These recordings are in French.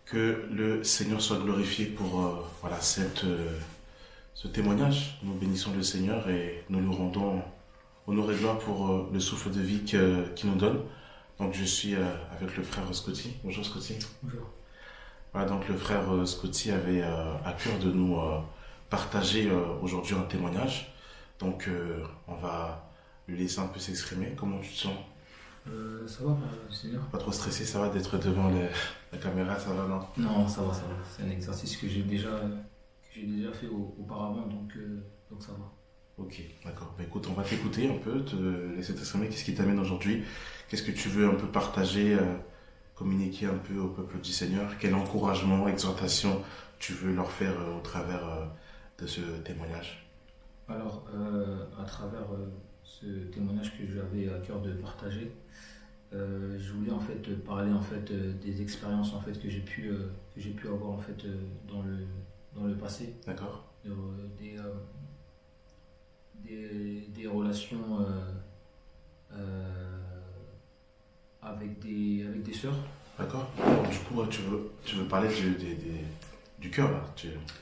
Que le Seigneur soit glorifié pour voilà, ce témoignage. Nous bénissons le Seigneur et nous lui rendons honneur et gloire pour le souffle de vie qu'il nous donne. Donc je suis avec le frère Scotty. Bonjour Scotty. Bonjour. Voilà, donc le frère Scotty avait à cœur de nous partager aujourd'hui un témoignage. Donc on va lui laisser un peu s'exprimer. Comment tu te sens? Ça va, Seigneur? Pas trop stressé, ça va d'être devant la caméra, ça va, non? Non, ça va, ça va. C'est un exercice que j'ai déjà fait auparavant, donc ça va. Ok, d'accord. Bah, écoute, on va t'écouter un peu, te laisser t'exprimer. Qu'est-ce qui t'amène aujourd'hui? Qu'est-ce que tu veux un peu partager, communiquer un peu au peuple du Seigneur? Quel encouragement, exhortation tu veux leur faire au travers de ce témoignage? Alors, à travers ce témoignage que j'avais à cœur de partager, je voulais en fait parler en fait des expériences en fait que j'ai pu avoir en fait dans le passé. D'accord. Des relations avec des sœurs. D'accord. Du coup, tu veux parler du cœur, là.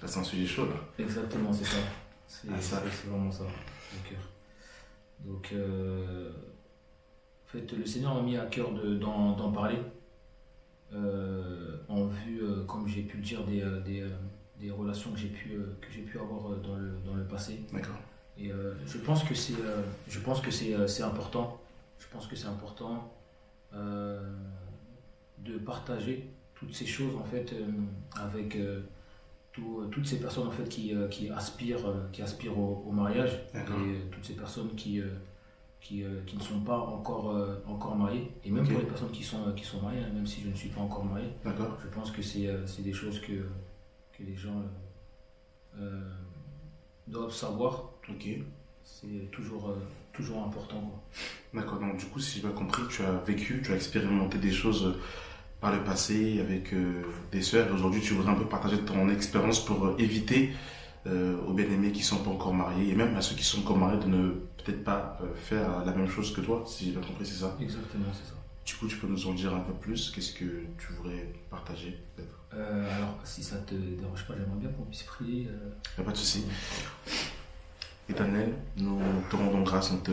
Là, c'est un sujet chaud, là. Exactement, c'est ça. C'est vraiment ça, le cœur. Donc, en fait, le Seigneur m'a mis à cœur d'en parler, en vue, comme j'ai pu le dire, des relations que j'ai pu avoir dans le passé. D'accord. Et je pense que c'est important. Je pense que c'est important de partager toutes ces choses en fait avec toutes ces personnes en fait qui aspirent au mariage. D'accord. Et toutes ces personnes qui ne sont pas encore mariées, et même Ok. pour les personnes qui sont mariées, hein, même si je ne suis pas encore marié. D'accord. Je pense que c'est des choses que les gens doivent savoir. Ok. C'est toujours important, quoi. D'accord. Donc, du coup, si j'ai bien compris, tu as expérimenté des choses par le passé avec des sœurs. Aujourd'hui, tu voudrais un peu partager ton expérience pour éviter aux bien-aimés qui ne sont pas encore mariés et même à ceux qui sont encore mariés de ne peut-être pas faire la même chose que toi, si j'ai bien compris, c'est ça? Exactement, c'est ça. Du coup, tu peux nous en dire un peu plus? Qu'est-ce que tu voudrais partager, peut-être? Alors, si ça te dérange pas, j'aimerais bien qu'on puisse prier. Il n'y a pas de souci. Éternel, nous te rendons grâce, nous te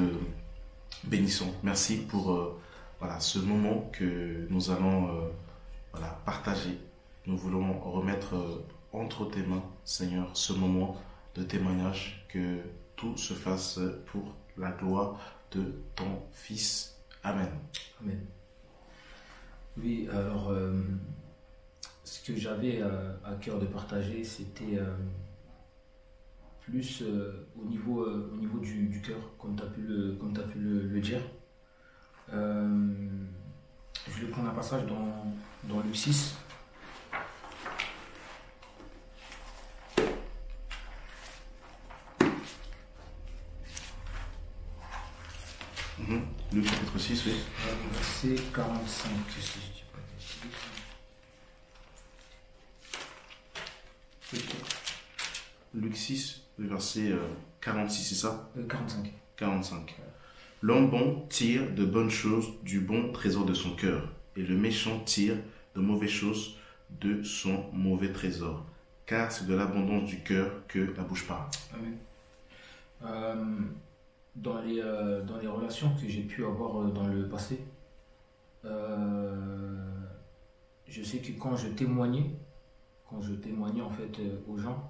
bénissons. Merci pour voilà, ce moment que nous allons voilà, partager. Nous voulons remettre entre tes mains, Seigneur, ce moment de témoignage, que tout se fasse pour la gloire de ton Fils. Amen. Amen. Oui, alors, ce que j'avais à cœur de partager, c'était plus au niveau du cœur, comme tu as pu le dire. Je vais prendre un passage dans Luc 6. Luc chapitre 6, oui. Verset 45, si je dis pas de bêtises. Luc 6, le verset 46, c'est ça? 45. 45. L'homme bon tire de bonnes choses du bon trésor de son cœur, et le méchant tire de mauvaises choses de son mauvais trésor. Car c'est de l'abondance du cœur que la bouche parle. Amen. Dans les relations que j'ai pu avoir dans le passé, je sais que quand je témoignais en fait aux gens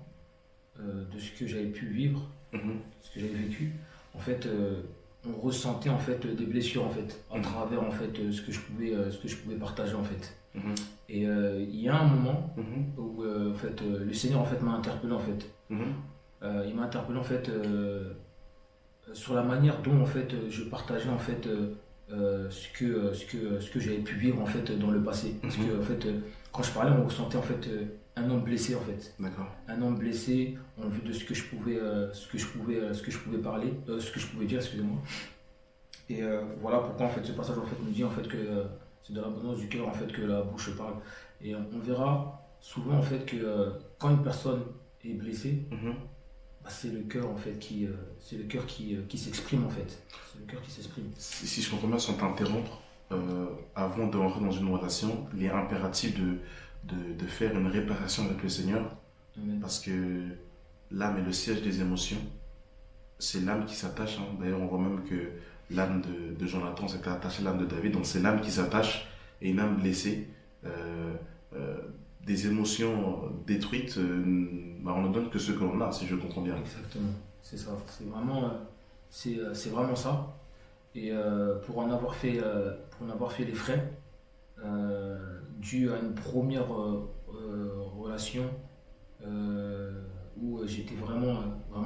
de ce que j'avais pu vivre, ce que j'avais vécu, en fait, on ressentait en fait des blessures en fait à travers en fait ce que je pouvais partager en fait. Et il y a un moment où en fait le Seigneur en fait m'a interpellé en fait. Il m'a interpellé en fait sur la manière dont en fait je partageais en fait ce que j'avais pu vivre en fait dans le passé. Parce que en fait quand je parlais, on ressentait en fait un homme blessé en fait. D'accord. Un homme blessé en vue de ce que je pouvais parler, ce que je pouvais dire, excusez-moi. Et voilà pourquoi en fait ce passage en fait nous dit en fait que c'est de l'abondance du cœur en fait que la bouche parle. Et on verra souvent en fait que quand une personne est blessée, bah, c'est le cœur en fait qui s'exprime en fait. C'est le cœur qui s'exprime. Si je comprends bien, sans t'interrompre, avant de rentrer dans une relation, il est impératif de faire une réparation avec le Seigneur. Amen. Parce que l'âme est le siège des émotions. C'est l'âme qui s'attache. Hein. D'ailleurs, on voit même que l'âme de Jonathan s'était attachée à l'âme de David. Donc, c'est l'âme qui s'attache et une âme blessée. Des émotions détruites, on ne donne que ce que l'on a, si je comprends bien. Exactement, c'est ça. C'est vraiment ça. Et pour en avoir fait les frais, dû à une première relation où j'étais vraiment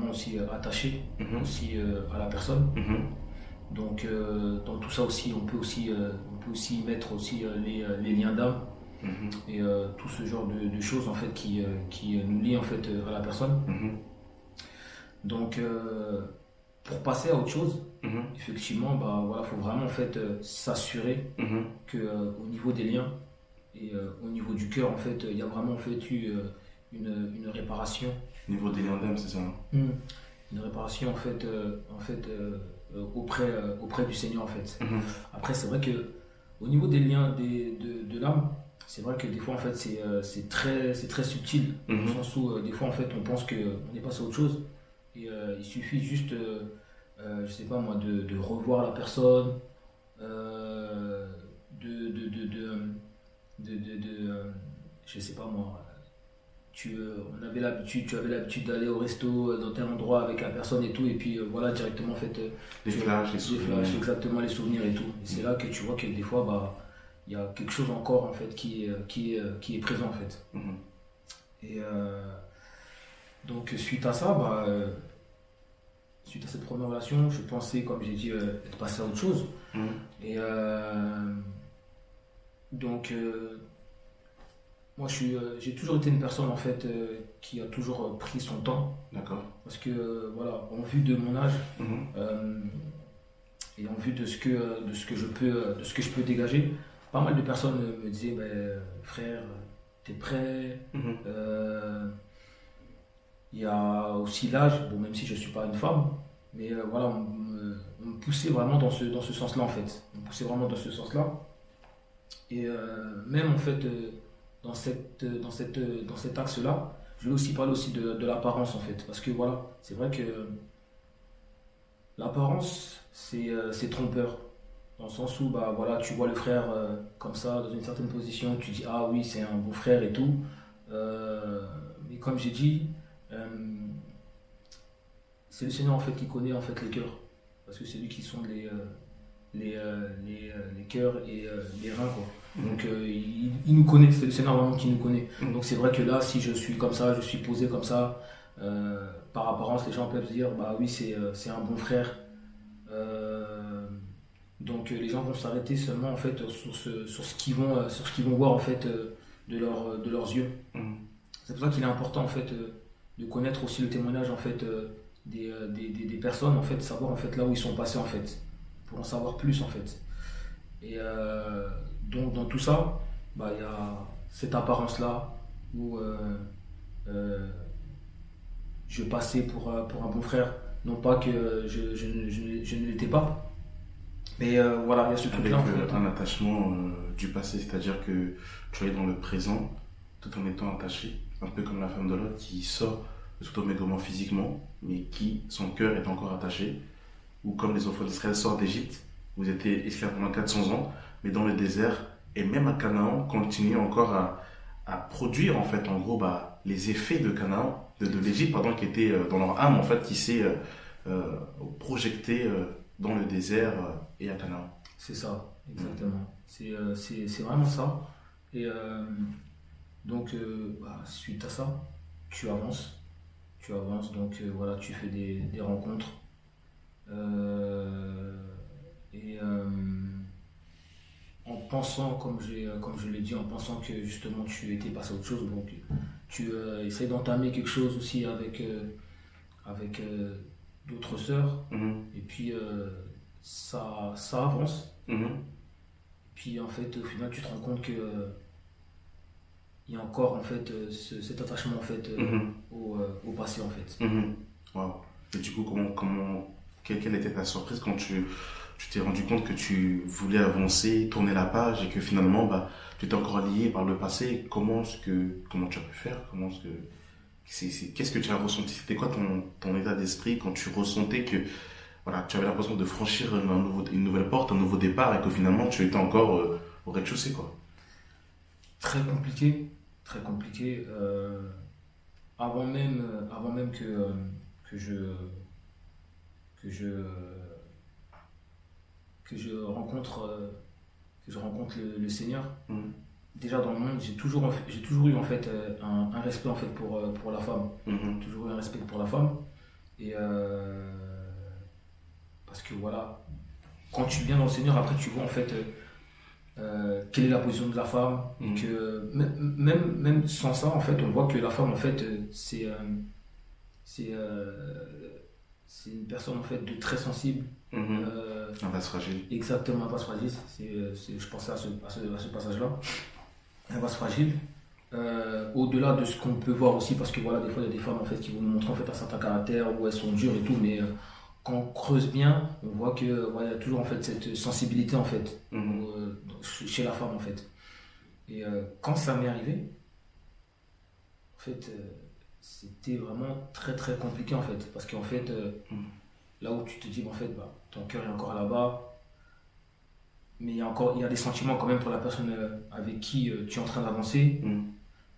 aussi attaché aussi à la personne. Donc dans tout ça aussi on peut aussi mettre aussi les liens d'âme et tout ce genre de choses en fait qui nous lient en fait à la personne. Donc pour passer à autre chose, effectivement, faut vraiment en fait s'assurer que au niveau des liens et au niveau du cœur, en fait, il y a vraiment en fait eu une réparation. Au niveau des liens d'âme, c'est ça. Une réparation en fait, auprès du Seigneur en fait. Après, c'est vrai que au niveau des liens de l'âme, c'est vrai que des fois en fait c'est très subtil, dans le sens où des fois en fait on pense qu'on est passé à autre chose. Et il suffit juste, je sais pas moi, de revoir la personne, je sais pas moi, tu avais l'habitude d'aller au resto dans tel endroit avec la personne et tout, et puis voilà, directement en fait, les flashs, les souvenirs. Exactement, les souvenirs et tout. Et c'est là que tu vois que des fois, il y a quelque chose encore en fait qui est présent en fait. Et donc suite à ça, suite à cette première relation, je pensais, comme j'ai dit, être passé à autre chose. Et donc moi j'ai toujours été une personne en fait qui a toujours pris son temps. D'accord. Parce que voilà, en vue de mon âge et en vue de ce que je peux dégager, pas mal de personnes me disaient frère, t'es prêt? Il y a aussi l'âge, bon, même si je ne suis pas une femme, mais voilà, on me poussait vraiment dans ce sens-là en fait. On me poussait vraiment dans ce sens-là. Et même en fait, dans cet axe-là, je voulais aussi parler aussi de l'apparence en fait. Parce que voilà, c'est vrai que l'apparence, c'est trompeur. Dans le sens où voilà, tu vois le frère comme ça, dans une certaine position, tu dis ah oui, c'est un bon frère et tout. Mais comme j'ai dit, c'est le Seigneur en fait qui connaît en fait les cœurs, parce que c'est lui qui sonde les cœurs et les reins quoi. Donc il nous connaît, c'est le Seigneur vraiment qui nous connaît. Donc c'est vrai que là, si je suis comme ça, je suis posé comme ça, par apparence les gens peuvent se dire oui, c'est un bon frère. Donc les gens vont s'arrêter seulement en fait sur ce qu'ils vont voir en fait de leurs yeux. C'est pour ça qu'il est important en fait de connaître aussi le témoignage en fait des personnes, en fait, savoir en fait là où ils sont passés en fait, pour en savoir plus en fait. Et donc dans tout ça, il y a cette apparence là où je passais pour un bon frère, non pas que je ne l'étais pas, mais voilà, il y a ce truc là en fait. Un attachement du passé, c'est-à-dire que tu es dans le présent tout en étant attaché, un peu comme la femme de Lot qui sort de Sodome et Gomorrhe physiquement, mais qui, son cœur est encore attaché, ou comme les enfants d'Israël sortent d'Égypte, vous étiez esclaves pendant 400 ans, mais dans le désert, et même à Canaan, continuent encore à produire en fait, en gros, les effets de Canaan, de l'Égypte, pardon, qui était dans leur âme en fait, qui s'est projeté dans le désert et à Canaan. C'est ça, exactement. C'est vraiment ça. Et donc, suite à ça, tu avances, donc voilà, tu fais des rencontres. Et en pensant, comme je l'ai dit, en pensant que justement tu étais passé à autre chose, donc tu essaies d'entamer quelque chose aussi avec d'autres sœurs, et puis ça avance. Puis en fait, au final, tu te rends compte que il y a encore en fait cet attachement en fait au passé en fait. Wow. Et du coup, quelle était ta surprise quand tu tu t'es rendu compte que tu voulais avancer, tourner la page et que finalement, bah, tu étais encore lié par le passé. Comment tu as pu faire? Qu'est-ce que tu as ressenti? C'était quoi ton état d'esprit quand tu ressentais que, voilà, tu avais l'impression de franchir une nouvelle porte, un nouveau départ et que finalement, tu étais encore au rez-de-chaussée, quoi? Très compliqué, très compliqué. Avant même que je, que je, que je rencontre, le Seigneur. Déjà dans le monde, j'ai toujours eu en fait un respect en fait pour la femme. Toujours eu un respect pour la femme. Et parce que voilà, quand tu viens dans le Seigneur, après tu vois en fait quelle est la position de la femme. Et que même sans ça, en fait, on voit que la femme, en fait, c'est une personne en fait de très sensible. Un vase fragile. Exactement, un vase fragile. Je pensais à ce passage-là. Un vase fragile. Au-delà de ce qu'on peut voir aussi, parce que voilà, des fois il y a des femmes en fait qui vont nous montrer en fait un certain caractère où elles sont dures et tout, mais quand on creuse bien, on voit que voilà, il y a toujours en fait cette sensibilité en fait chez la femme en fait. Et quand ça m'est arrivé, en fait, c'était vraiment très très compliqué en fait, parce qu'en fait, là où tu te dis en fait, bah, ton cœur est encore là-bas. Mais il y a des sentiments quand même pour la personne avec qui tu es en train d'avancer.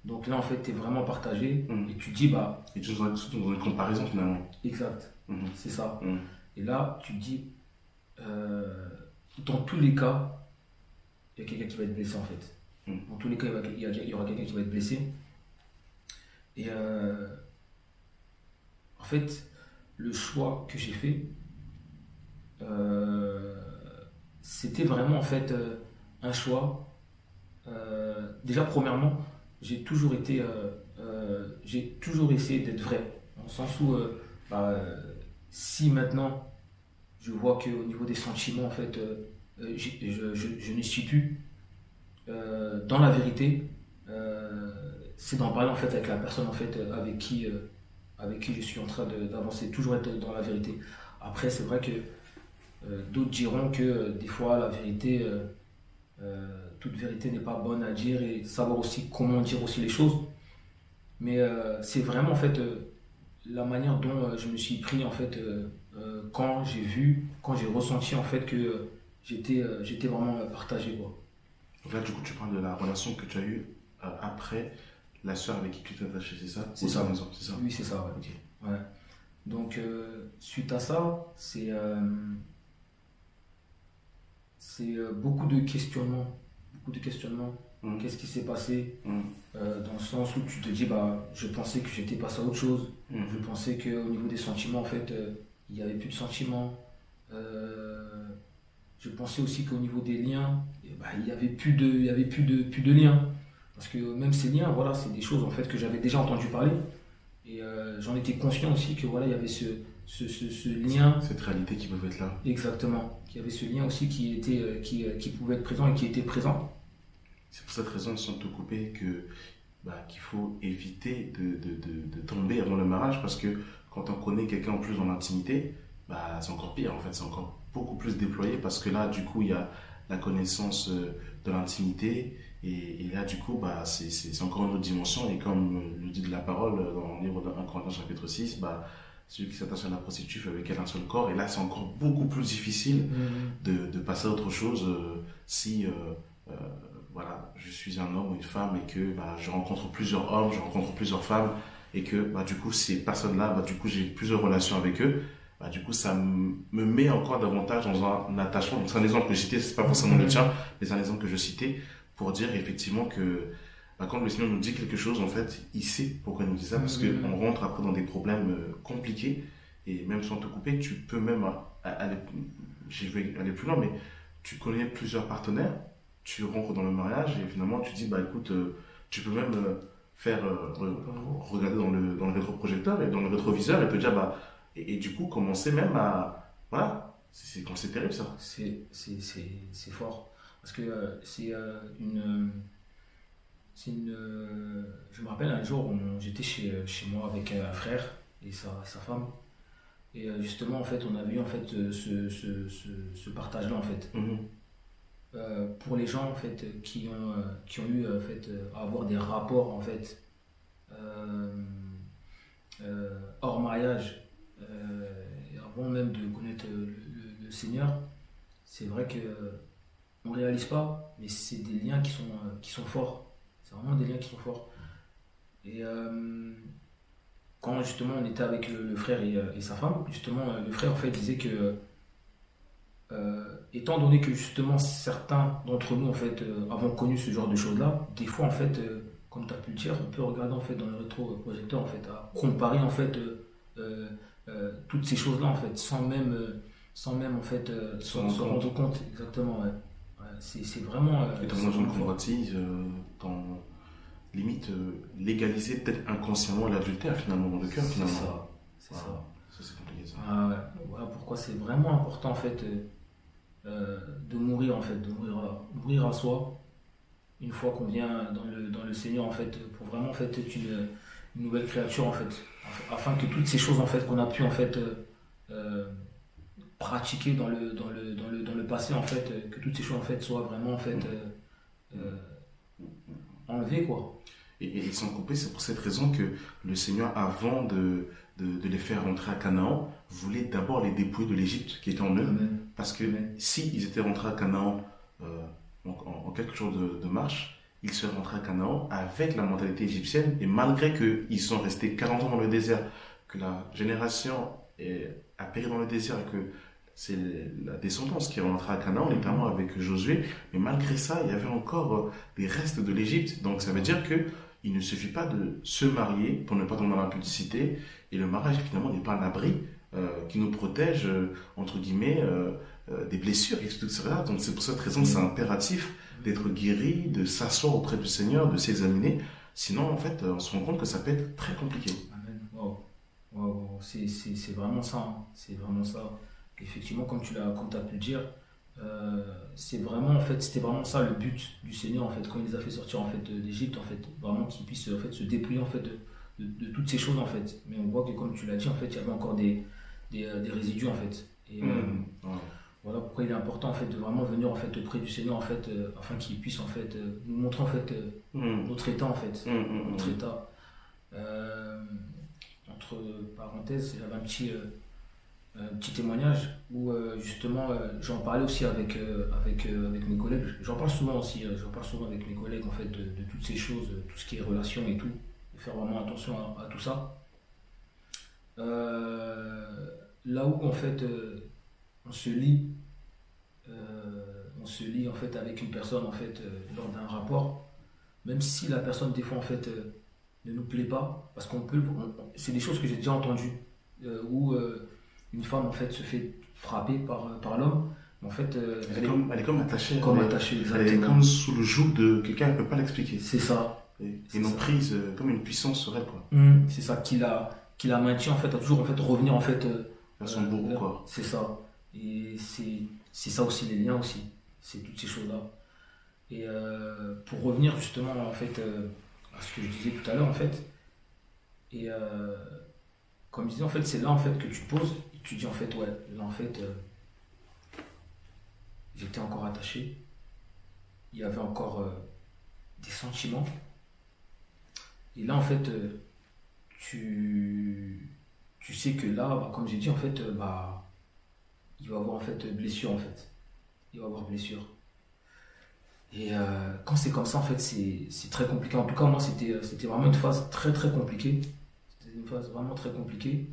Donc là, en fait, tu es vraiment partagé et tu te dis, bah. Et tu es dans une comparaison finalement. Exact, c'est ça. Et là, tu te dis, dans tous les cas, il y a quelqu'un qui va être blessé en fait. Dans tous les cas, il y aura quelqu'un qui va être blessé. Et en fait, le choix que j'ai fait, c'était vraiment en fait un choix. Déjà premièrement, j'ai toujours essayé d'être vrai, dans le sens où si maintenant je vois qu'au niveau des sentiments en fait je ne suis plus dans la vérité, c'est d'en parler en fait avec la personne en fait avec qui je suis en train d'avancer, toujours être dans la vérité. Après c'est vrai que d'autres diront que des fois la vérité, toute vérité n'est pas bonne à dire et savoir aussi comment dire aussi les choses. Mais c'est vraiment en fait la manière dont je me suis pris en fait quand j'ai ressenti en fait que j'étais vraiment partagé quoi. Donc là du coup tu parles de la relation que tu as eue après la soeur avec qui tu t'es attaché, c'est ça? C'est ça. Maison, c'est ça. Oui c'est ça ouais. Okay. Ouais. Donc suite à ça c'est beaucoup de questionnements. Qu'est-ce qui s'est passé dans le sens où tu te dis bah je pensais que j'étais passé à autre chose. Je pensais qu'au niveau des sentiments en fait il n'y avait plus de sentiments. Je pensais aussi qu'au niveau des liens il n'y avait plus de liens, parce que même ces liens voilà c'est des choses en fait que j'avais déjà entendu parler et j'en étais conscient aussi que voilà il y avait ce lien, cette réalité qui pouvait être là. Exactement, qu'il y avait ce lien aussi qui pouvait être présent et qui était présent. C'est pour cette raison, sans te couper, qu'il faut éviter de tomber avant le mariage, parce que quand on connaît quelqu'un en plus dans l'intimité, c'est encore pire en fait, c'est encore beaucoup plus déployé, parce que là du coup il y a la connaissance de l'intimité et là du coup c'est encore une autre dimension, et comme le dit de la parole dans le livre de 1 Corinthiens chapitre 6, celui qui s'attache à la prostituée fait avec elle un seul corps, et là c'est encore beaucoup plus difficile de passer à autre chose si voilà, je suis un homme ou une femme et que je rencontre plusieurs hommes, je rencontre plusieurs femmes, et que du coup ces personnes-là, du coup j'ai plusieurs relations avec eux, du coup ça me met encore davantage dans un attachement. Donc c'est un exemple que je citais, c'est pas forcément le tien, mais c'est un exemple que je citais pour dire effectivement que quand le Seigneur nous dit quelque chose, en fait, il sait pourquoi il nous dit ça, parce qu'on rentre après dans des problèmes compliqués, et même sans te couper, tu peux même aller, je vais aller plus loin, mais tu connais plusieurs partenaires, tu rentres dans le mariage, et finalement tu dis, écoute, tu peux même faire regarder dans le rétroprojecteur et dans le rétroviseur et te dire, et du coup commencer même à, voilà, c'est terrible ça. C'est fort, parce que je me rappelle un jour où j'étais chez moi avec un frère et sa femme, Et justement, en fait, on a vu en fait ce partage-là, en fait. Pour les gens, en fait, qui ont eu, en fait, à avoir des rapports, en fait, hors mariage, et avant même de connaître le Seigneur, c'est vrai que on réalise pas, mais c'est des liens qui sont forts. C'est vraiment des liens qui sont forts. Et quand justement on était avec le frère et sa femme, justement le frère en fait disait que étant donné que justement certains d'entre nous en fait avons connu ce genre de choses-là, des fois en fait, comme tu as pu le dire, on peut regarder en fait dans le rétroprojecteur en fait, à comparer en fait toutes ces choses-là en fait, sans même en fait se rendre compte exactement. Ouais. Ouais, c'est vraiment. Et dans une convoitise, dans limite légaliser peut-être inconsciemment l'adultère finalement dans le cœur finalement. C'est ça. Ça c'est compliqué ça. Ah, ouais. Voilà pourquoi c'est vraiment important en fait de mourir en fait, de mourir à soi une fois qu'on vient dans le Seigneur en fait, pour vraiment en fait être une nouvelle créature en fait, afin que toutes ces choses en fait qu'on a pu en fait pratiquer dans le passé en fait, que toutes ces choses en fait soient vraiment en fait enlevées quoi. Et sans couper, c'est pour cette raison que le Seigneur, avant de les faire rentrer à Canaan, voulait d'abord les dépouiller de l'Égypte qui était en eux. Amen. Parce que s'ils étaient rentrés à Canaan en quelques jours de marche, ils seraient rentrés à Canaan avec la mentalité égyptienne. Et malgré qu'ils sont restés 40 ans dans le désert, que la génération a péri dans le désert et que c'est la descendance qui est rentrée à Canaan, notamment avec Josué. Mais malgré ça, il y avait encore des restes de l'Égypte. Donc ça veut dire qu'il ne suffit pas de se marier pour ne pas tomber dans l'impudicité. Et le mariage, finalement, n'est pas un abri qui nous protège, entre guillemets, des blessures et tout ça. Donc c'est pour cette raison que c'est impératif d'être guéri, de s'asseoir auprès du Seigneur, de s'examiner. Sinon, en fait, on se rend compte que ça peut être très compliqué. Amen. Wow. C'est vraiment ça. Hein. C'est vraiment ça. Effectivement, comme tu as pu le dire, c'était vraiment ça le but du Seigneur en fait quand il les a fait sortir en fait d'Égypte en fait, vraiment qu'ils puissent en fait se dépouiller en fait de toutes ces choses en fait. Mais on voit que comme tu l'as dit en fait, il y avait encore des résidus en fait. Et voilà pourquoi il est important en fait de vraiment venir en fait auprès du Seigneur en fait afin qu'il puisse en fait nous montrer en fait notre état en fait, notre état. Entre parenthèses, j'avais un petit témoignage où justement j'en parlais aussi avec mes collègues. J'en parle souvent aussi, avec mes collègues en fait de toutes ces choses, tout ce qui est relations et tout, de faire vraiment attention à tout ça. Là où en fait on se lie en fait avec une personne en fait lors d'un rapport, même si la personne des fois en fait ne nous plaît pas, parce c'est des choses que j'ai déjà entendues où une femme en fait se fait frapper par l'homme, mais en fait elle est comme attachée, exactement. Elle est comme sous le joug de quelqu'un, elle ne peut pas l'expliquer. C'est ça. Et non prise comme une puissance sur elle quoi. C'est ça qui la maintient en fait à toujours en fait revenir en fait vers son bourreau quoi. C'est ça. Et c'est ça aussi les liens aussi, c'est toutes ces choses là. Et pour revenir justement en fait à ce que je disais tout à l'heure en fait, et comme je disais en fait c'est là en fait que tu te poses et tu dis en fait ouais là en fait j'étais encore attaché, il y avait encore des sentiments, et là en fait tu sais que là bah, comme j'ai dit en fait il va y avoir en fait blessure en fait, il va y avoir blessure. Et quand c'est comme ça en fait c'est très compliqué. En tout cas moi c'était vraiment une phase très très compliquée. C'était une phase vraiment très compliquée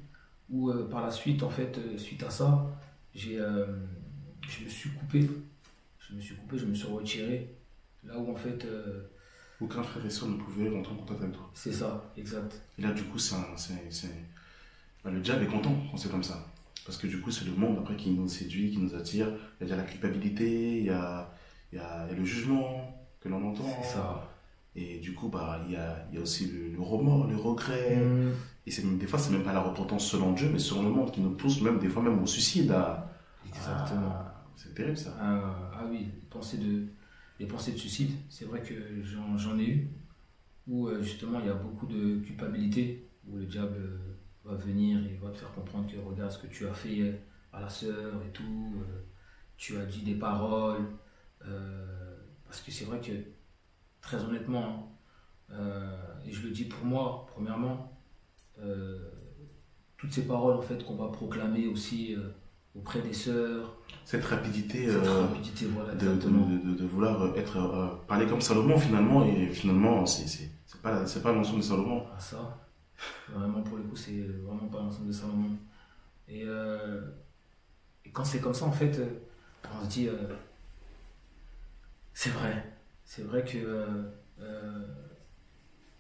où par la suite en fait suite à ça je me suis coupé, je me suis retiré là où en fait aucun frère et soeur ne pouvait rentrer en contact avec toi. C'est ça, exact. Et là du coup le diable est content quand c'est comme ça, parce que du coup c'est le monde après qui nous séduit, qui nous attire. Il y a la culpabilité, il y a le jugement que l'on entend. C'est ça. Et du coup, il y a aussi le remords, le regret. Et des fois, c'est même pas la repentance selon Dieu, mais selon le monde qui nous pousse même des fois même au suicide. Exactement. C'est terrible ça. Oui, les pensées de suicide, c'est vrai que j'en ai eu, où justement il y a beaucoup de culpabilité, où le diable va venir et va te faire comprendre que regarde ce que tu as fait à la sœur et tout, tu as dit des paroles, parce que c'est vrai que, très honnêtement, et je le dis pour moi, premièrement, toutes ces paroles en fait qu'on va proclamer aussi auprès des sœurs. Cette rapidité, voilà, de vouloir être parler comme Salomon finalement, et finalement c'est pas l'ensemble de Salomon. Ah, ça, vraiment pour le coup c'est vraiment pas l'ensemble de Salomon. Et quand c'est comme ça en fait, on se dit c'est vrai que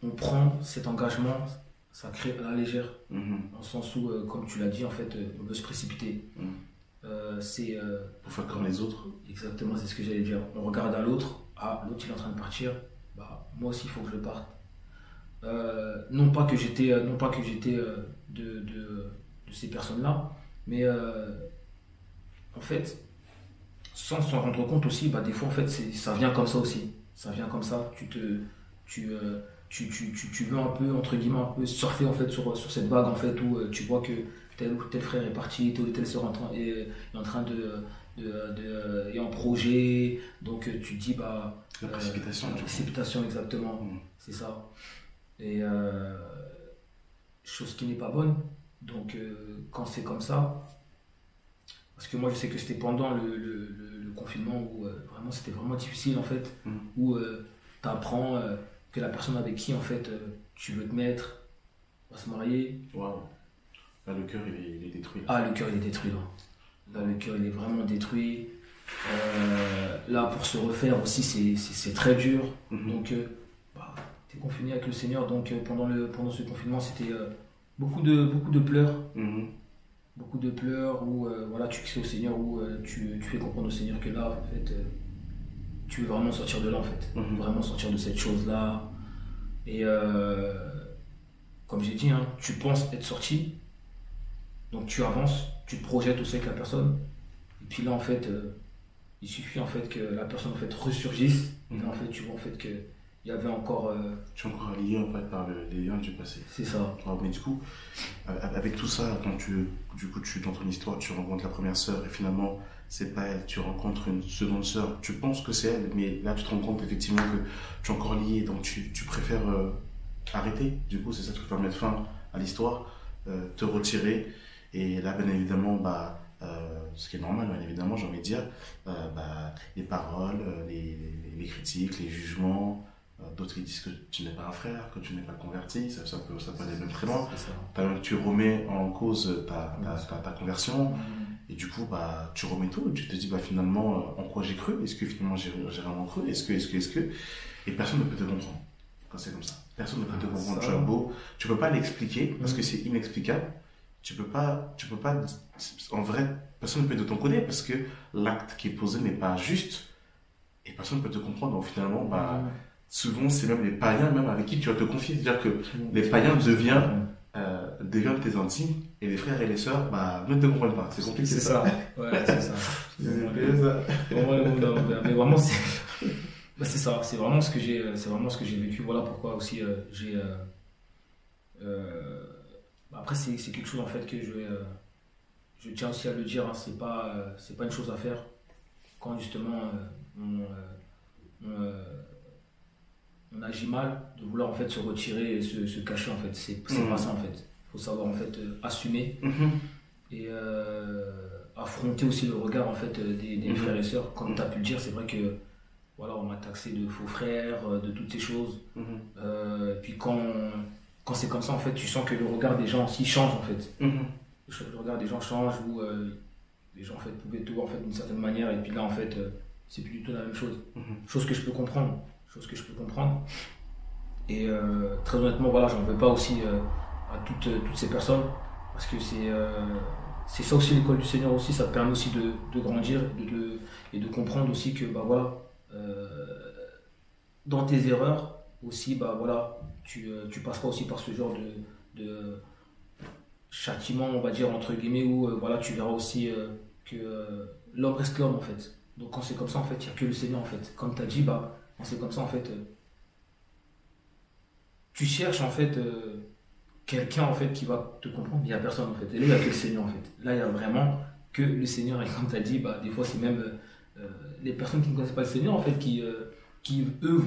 on prend cet engagement, ça crée à la légère, dans le sens où, comme tu l'as dit, en fait, on veut se précipiter. C'est pour faire comme les autres. Exactement, c'est ce que j'allais dire. On regarde à l'autre, l'autre il est en train de partir, bah, moi aussi il faut que je parte. Non pas que j'étais de ces personnes-là, mais en fait, sans s'en rendre compte aussi, bah, des fois en fait ça vient comme ça aussi. Ça vient comme ça, tu veux un peu, entre guillemets, un peu surfer en fait sur cette vague en fait où tu vois que tel ou tel frère est parti, telle ou telle sœur est en train est en projet, donc tu te dis bah la précipitation. La précipitation, exactement, c'est ça. Et chose qui n'est pas bonne. Donc quand c'est comme ça, parce que moi je sais que c'était pendant le confinement où vraiment c'était vraiment difficile en fait, où tu apprends que la personne avec qui en fait tu veux te mettre va se marier. Waouh. Là le cœur il est détruit. Ah, le cœur il est détruit là. Là le cœur il est vraiment détruit. Là pour se refaire aussi c'est très dur. Donc tu es confiné avec le Seigneur, donc pendant ce confinement c'était beaucoup de pleurs. Beaucoup de pleurs où voilà, tu cries au Seigneur, où tu fais comprendre au Seigneur que là en fait tu veux vraiment sortir de là en fait, vraiment sortir de cette chose là. Et comme j'ai dit, hein, tu penses être sorti, donc tu avances, tu te projettes aussi avec la personne, et puis là en fait il suffit en fait que la personne en fait ressurgisse, et là en fait tu vois en fait que il y avait encore tu es encore lié en fait par les liens du passé. C'est ça. Alors, mais du coup avec tout ça, quand tu dans ton histoire tu rencontres la première sœur et finalement c'est pas elle, tu rencontres une seconde sœur, tu penses que c'est elle, mais là tu te rends compte effectivement que tu es encore lié, donc tu préfères arrêter, du coup c'est ça, tu préfères mettre fin à l'histoire, te retirer, et là bien évidemment ce qui est normal, bien évidemment, j'ai envie de dire, les paroles, les critiques, les jugements, d'autres qui disent que tu n'es pas un frère, que tu n'es pas converti, ça peut aller même très loin. Tu remets en cause ta conversion, et du coup tu remets tout, et tu te dis finalement en quoi j'ai cru, est-ce que finalement j'ai vraiment cru, est-ce que, et personne ne peut te comprendre quand c'est comme ça. Personne ne peut te comprendre, tu as beau, tu peux pas l'expliquer parce que c'est inexplicable. Tu peux pas, en vrai, personne ne peut te connaître parce que l'acte qui est posé n'est pas juste et personne ne peut te comprendre. Donc finalement, souvent c'est même les païens même avec qui tu vas te confier. C'est-à-dire que les païens deviennent tes intimes et les frères et les sœurs ne te comprennent pas. C'est compliqué. C'est ça. Ouais, c'est ça. Mais vraiment, c'est ça. C'est vraiment ce que j'ai vécu. Voilà pourquoi aussi j'ai. Après, c'est quelque chose en fait que je tiens aussi à le dire, hein, c'est pas une chose à faire quand justement on agit mal, de vouloir en fait se retirer et se cacher en fait, c'est pas ça en fait. Il faut savoir en fait assumer et affronter aussi le regard en fait des frères et sœurs. Comme tu as pu le dire, c'est vrai que voilà, on m'a taxé de faux frères, de toutes ces choses. Et puis quand c'est comme ça, en fait, tu sens que le regard des gens aussi change, en fait. Le regard des gens change, où les gens, en fait, pouvaient te voir, en fait, d'une certaine manière, et puis là, en fait, c'est plus du tout la même chose. Chose que je peux comprendre. Et très honnêtement, voilà, j'en veux pas aussi à toutes ces personnes, parce que c'est ça aussi l'école du Seigneur aussi, ça te permet aussi de grandir et de comprendre aussi que, voilà, dans tes erreurs, aussi, voilà, tu passeras aussi par ce genre de châtiment, on va dire, entre guillemets, où voilà, tu verras aussi que l'homme reste l'homme en fait. Donc quand c'est comme ça, en fait, il n'y a que le Seigneur en fait. Comme tu as dit, quand c'est comme ça, en fait, tu cherches en fait quelqu'un en fait qui va te comprendre, il n'y a personne en fait. Et là, il n'y a que le Seigneur en fait. Là, il y a vraiment que le Seigneur. Et comme tu as dit, bah, des fois, c'est même les personnes qui ne connaissent pas le Seigneur en fait qui eux,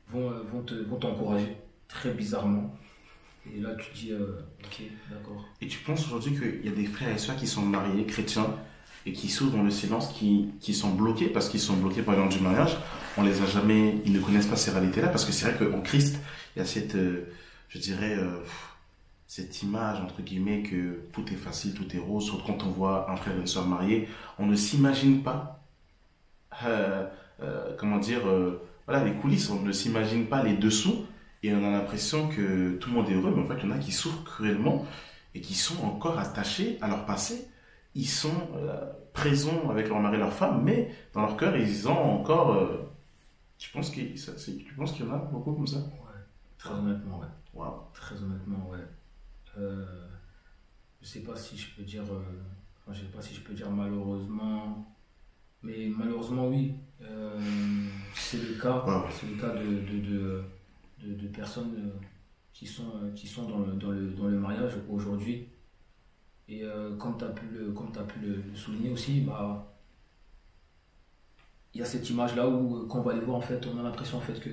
vont t'encourager très bizarrement. Et là, tu dis, ok, d'accord. Et tu penses aujourd'hui qu'il y a des frères et sœurs qui sont mariés, chrétiens, et qui souffrent dans le silence, qui sont bloqués, parce qu'ils sont bloqués par exemple du mariage, on les a jamais, ils ne connaissent pas ces réalités-là, parce que c'est vrai qu'en Christ, il y a cette, je dirais, cette image, entre guillemets, que tout est facile, tout est rose, surtout quand on voit un frère et une sœur mariés, on ne s'imagine pas, comment dire, voilà, les coulisses, on ne s'imagine pas les dessous, et on a l'impression que tout le monde est heureux, mais en fait, il y en a qui souffrent cruellement, et qui sont encore attachés à leur passé. Ils sont présents avec leur mari et leur femme, mais dans leur cœur, ils ont encore... tu penses qu'il y en a beaucoup comme ça? Ouais, très honnêtement, ouais. Wow. Très honnêtement, ouais. Je sais pas si je peux dire... je sais pas si je peux dire malheureusement... Mais malheureusement, oui. C'est le cas. Wow. C'est le cas de personnes qui sont dans le mariage aujourd'hui. Et comme tu as pu le souligner aussi, bah, il y a cette image-là où, quand on va les voir, en fait, on a l'impression en fait, que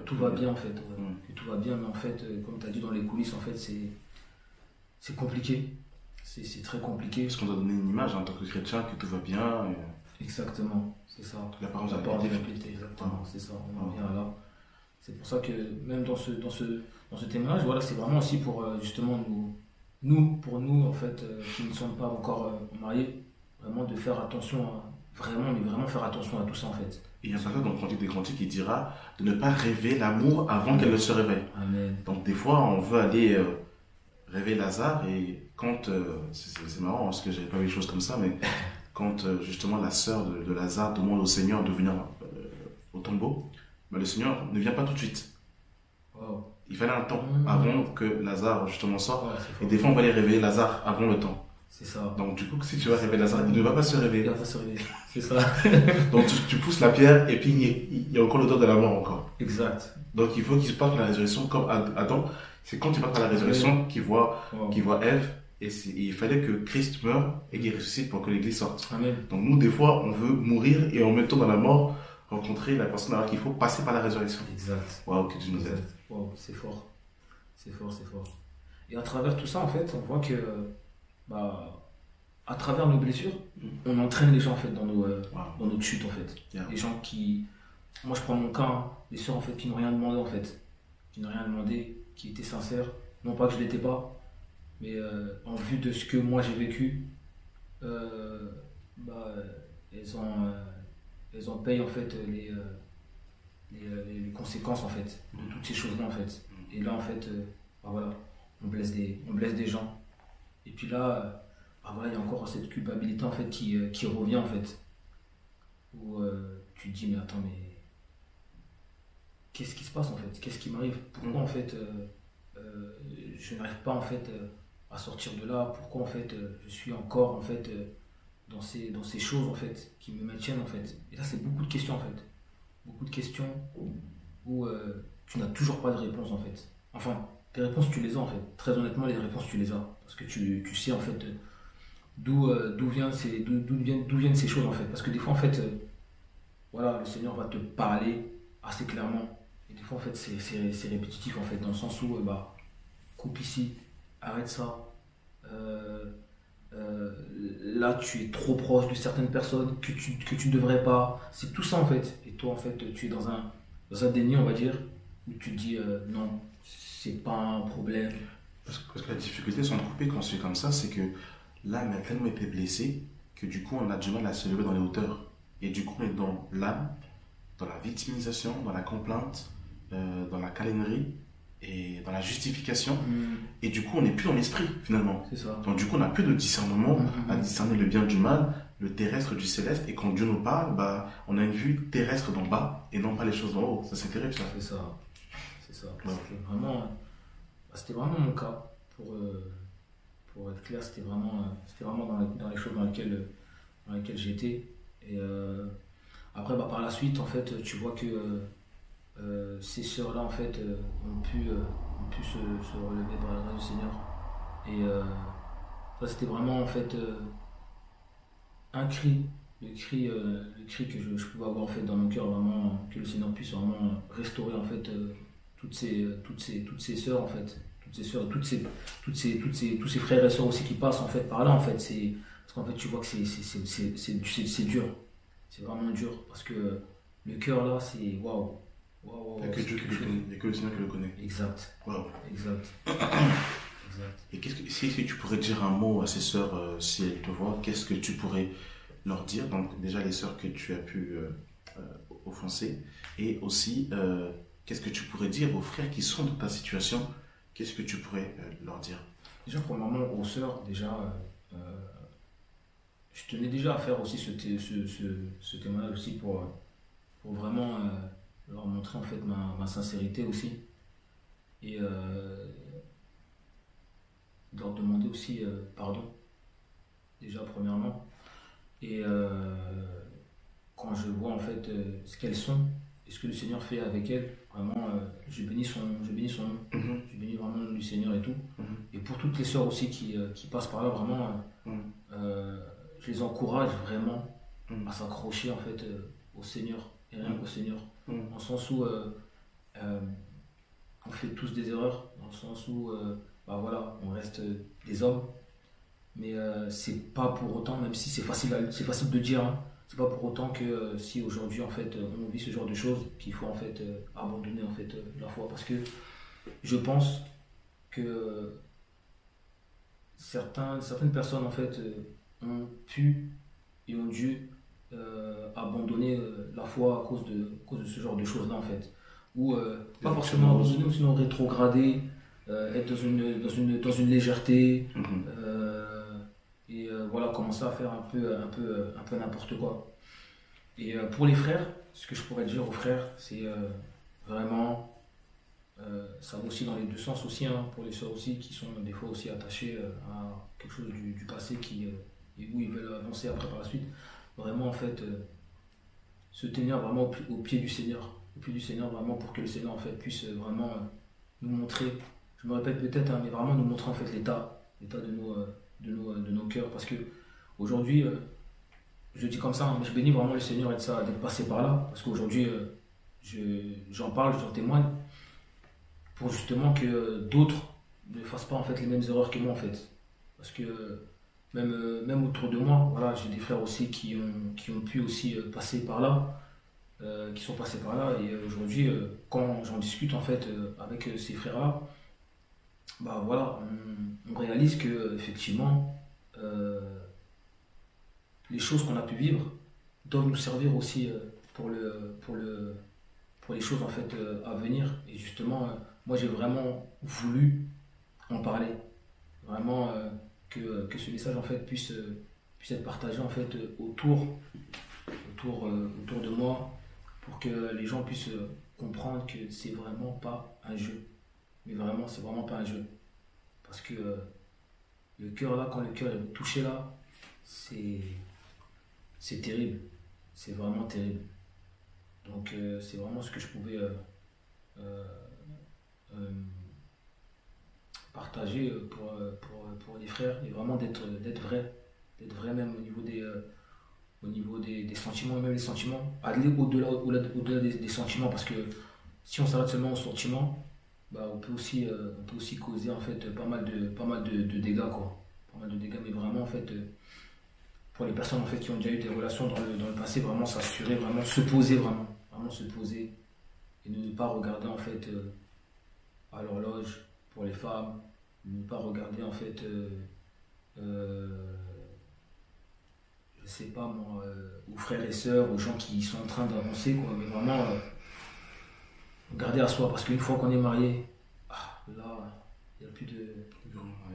tout va bien, en fait. Ouais. Que tout va bien, mais en fait, comme tu as dit dans les coulisses, en fait, c'est compliqué. C'est très compliqué. Parce qu'on doit donner une image en tant que chrétien que tout va bien. Et... Exactement, c'est ça. La parole de la vérité, exactement, c'est ça. On en vient là. C'est pour ça que même dans ce témoignage, voilà, c'est vraiment aussi pour justement pour nous en fait, qui ne sommes pas encore mariés, vraiment de faire attention vraiment faire attention à tout ça en fait. Et il y a un passage dans le Cantique des Cantiques qui dira de ne pas rêver l'amour avant qu'elle ne se réveille. Amen. Donc des fois, on veut aller rêver Lazare, et quand, c'est marrant parce que j'avais pas vu des choses comme ça, mais quand justement la sœur de Lazare demande au Seigneur de venir au tombeau, mais le Seigneur ne vient pas tout de suite. Wow. Il fallait un temps avant que Lazare justement sorte. Ouais, et des fois, on va aller réveiller Lazare avant le temps. C'est ça. Donc du coup, si tu vas réveiller Lazare, il ne va pas se réveiller. Il va pas se réveiller. C'est ça. Donc tu pousses la pierre et puis il y a encore l'odeur de la mort encore. Exact. Donc il faut qu'il se parte par la résurrection comme Adam. C'est quand il part par la résurrection qu'il voit Ève. Et il fallait que Christ meure et qu'il ressuscite pour que l'église sorte. Amen. Donc nous, des fois, on veut mourir et en même temps dans la mort, rencontrer la personne alors qu'il faut passer par la résurrection. Exact. Waouh, que Dieu nous aide. Wow, c'est fort. C'est fort. Et à travers tout ça, en fait, on voit que, à travers nos blessures, on entraîne les gens, en fait, dans notre chute, en fait. Yeah. Les gens qui... Moi, je prends mon cas, hein, les sœurs, en fait, qui n'ont rien demandé, en fait. Qui n'ont rien demandé, qui étaient sincères. Non pas que je ne l'étais pas, mais en vue de ce que moi j'ai vécu, elles en payent, en fait, les conséquences, en fait, de toutes ces choses-là, en fait. Et là, en fait, voilà, on blesse des gens. Et puis là, voilà, il y a encore cette culpabilité, en fait, qui revient, en fait. Où tu te dis, mais attends, mais qu'est-ce qui se passe, en fait? Qu'est-ce qui m'arrive? Pourquoi, en fait, je n'arrive pas, en fait, à sortir de là? Pourquoi, en fait, je suis encore, en fait, dans ces choses, en fait, qui me maintiennent, en fait? Et là, c'est beaucoup de questions, en fait. Beaucoup de questions où tu n'as toujours pas de réponse, en fait. Enfin, les réponses, tu les as, en fait. Très honnêtement, les réponses, tu les as. Parce que tu sais, en fait, d'où viennent ces choses, en fait. Parce que des fois, en fait, voilà, le Seigneur va te parler assez clairement. Et des fois, en fait, c'est répétitif, en fait, dans le sens où, coupe ici, arrête ça. Là, tu es trop proche de certaines personnes que tu ne devrais pas. C'est tout ça, en fait. Et toi, en fait, tu es dans un déni, on va dire, où tu te dis non, c'est pas un problème. Parce que la difficulté sans couper quand c'est comme ça, c'est que l'âme a tellement été blessée que du coup, on a du mal à se lever dans les hauteurs. Et du coup, on est dans l'âme, dans la victimisation, dans la complainte, dans la câlinerie et dans la justification. Et du coup, on n'est plus dans l'esprit, finalement. C'est ça. Donc du coup, on n'a plus de discernement à discerner le bien du mal, le terrestre du céleste. Et quand Dieu nous parle, on a une vue terrestre d'en bas et non pas les choses d'en haut. Ça, c'est terrible, ça. C'est ça. Ouais. C'était vraiment mon cas. Pour être clair, c'était vraiment dans les choses dans lesquelles j'étais. Et après, par la suite, en fait, tu vois que ces sœurs-là, en fait, ont pu pu se relever par la grâce du Seigneur. Et ça, c'était vraiment en fait un cri, le cri que je pouvais avoir en fait dans mon cœur, vraiment que le Seigneur puisse vraiment restaurer en fait toutes ces sœurs en fait, toutes ces sœurs, tous ces frères et sœurs aussi qui passent en fait par là en fait. C'est parce qu'en fait tu vois que c'est dur, c'est vraiment dur parce que le cœur là c'est waouh. Il n'y a que Dieu qui le connaît, il n'y a que le Seigneur qui le connaît. Exact. Wow. Exact. Et si tu pourrais dire un mot à ces sœurs, si elles te voient, qu'est-ce que tu pourrais leur dire? Donc déjà les sœurs que tu as pu offenser, et aussi qu'est-ce que tu pourrais dire aux frères qui sont dans ta situation? Qu'est-ce que tu pourrais leur dire? Déjà premièrement aux sœurs, déjà je tenais déjà à faire aussi ce témoignage aussi pour vraiment leur montrer en fait ma sincérité aussi, et leur demander aussi pardon déjà premièrement, et quand je vois en fait ce qu'elles sont et ce que le Seigneur fait avec elles, vraiment je bénis son nom, je bénis vraiment le nom du Seigneur et tout. Et pour toutes les sœurs aussi qui passent par là, vraiment je les encourage vraiment à s'accrocher en fait au Seigneur et rien qu'au Seigneur, dans le sens où on fait tous des erreurs, dans le sens où bah voilà, on reste des hommes, mais c'est pas pour autant, même si c'est facile de dire, hein, c'est pas pour autant que si aujourd'hui en fait on vit ce genre de choses, qu'il faut en fait abandonner en fait la foi, parce que je pense que certaines personnes en fait ont pu et ont dû abandonner la foi à cause de ce genre de choses là en fait, ou pas forcément abandonner, ou sinon rétrograder, être dans une légèreté, et voilà, commencer à faire un peu n'importe quoi. Et pour les frères, ce que je pourrais dire aux frères, c'est vraiment ça va aussi dans les deux sens aussi, hein, pour les sœurs aussi qui sont des fois aussi attachées à quelque chose du passé et où ils veulent avancer après par la suite. Vraiment en fait se tenir vraiment au pied du Seigneur, vraiment, pour que le Seigneur en fait puisse vraiment nous montrer, je me répète peut-être, hein, mais vraiment nous montrer en fait l'état de nos cœurs, parce que aujourd'hui je dis comme ça, hein, mais je bénis vraiment le Seigneur d'être passé par là, parce qu'aujourd'hui j'en parle, j'en témoigne, pour justement que d'autres ne fassent pas en fait les mêmes erreurs que moi en fait, parce que même autour de moi, voilà, j'ai des frères aussi qui ont pu aussi passer par là, qui sont passés par là, et aujourd'hui quand j'en discute en fait avec ces frères là, bah voilà, on réalise que effectivement les choses qu'on a pu vivre doivent nous servir aussi pour les choses en fait à venir. Et justement moi j'ai vraiment voulu en parler, vraiment que ce message en fait puisse être partagé en fait autour de moi, pour que les gens puissent comprendre que c'est vraiment pas un jeu, mais vraiment c'est vraiment pas un jeu, parce que le cœur là, quand le cœur est touché là, c'est terrible, c'est vraiment terrible. Donc c'est vraiment ce que je pouvais partager pour les frères, et vraiment d'être vrai même au niveau des sentiments, et même les sentiments, aller au-delà des sentiments, parce que si on s'arrête seulement aux sentiments, bah on peut aussi causer en fait pas mal de dégâts, quoi, pas mal de dégâts. Mais vraiment en fait pour les personnes en fait qui ont déjà eu des relations dans le passé, vraiment s'assurer, vraiment se poser, et ne pas regarder en fait à l'horloge. Pour les femmes, ne pas regarder en fait je sais pas moi, aux frères et sœurs, aux gens qui sont en train d'avancer, quoi, mais vraiment regarder à soi, parce qu'une fois qu'on est marié, là il n'y a plus de,